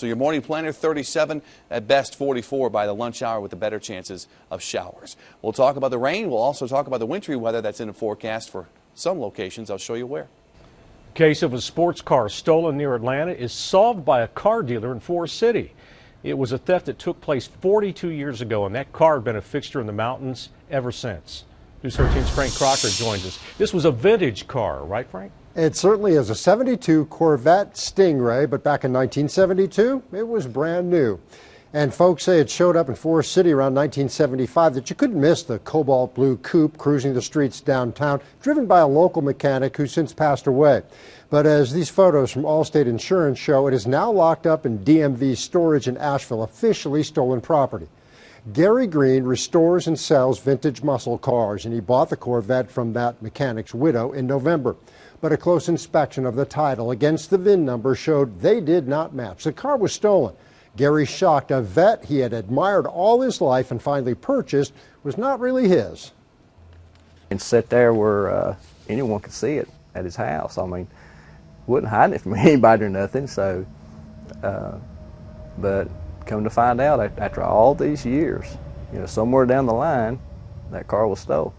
So your morning planner, 37, at best 44 by the lunch hour with the better chances of showers. We'll talk about the rain. We'll also talk about the wintry weather that's in the forecast for some locations. I'll show you where. Case of a sports car stolen near Atlanta is solved by a car dealer in Forest City. It was a theft that took place 42 years ago, and that car had been a fixture in the mountains ever since. News 13's Frank Crocker joins us. This was a vintage car, right, Frank? It certainly is a 72 Corvette Stringray, but back in 1972, it was brand new. And folks say it showed up in Forest City around 1975 that you couldn't miss the cobalt blue coupe cruising the streets downtown, driven by a local mechanic who since passed away. But as these photos from Allstate Insurance show, it is now locked up in DMV storage in Asheville, officially stolen property. Gary Greene restores and sells vintage muscle cars, and he bought the Corvette from that mechanic's widow in November. But a close inspection of the title against the VIN number showed they did not match. The car was stolen. Gary shocked a vet he had admired all his life and finally purchased was not really his. And sit there where anyone could see it at his house. I mean, wouldn't hide it from anybody or nothing. So, but come to find out, after all these years, you know, somewhere down the line, that car was stolen.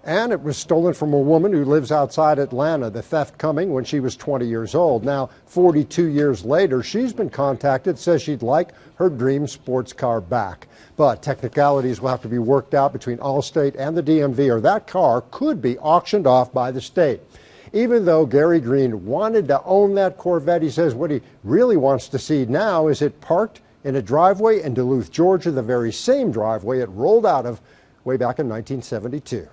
And it was stolen from a woman who lives outside Atlanta, the theft coming when she was 20 years old. Now, 42 years later, she's been contacted, says she'd like her dream sports car back. But technicalities will have to be worked out between Allstate and the DMV, or that car could be auctioned off by the state. Even though Gary Greene wanted to own that Corvette, he says what he really wants to see now is it parked in a driveway in Duluth, Georgia, the very same driveway it rolled out of way back in 1972.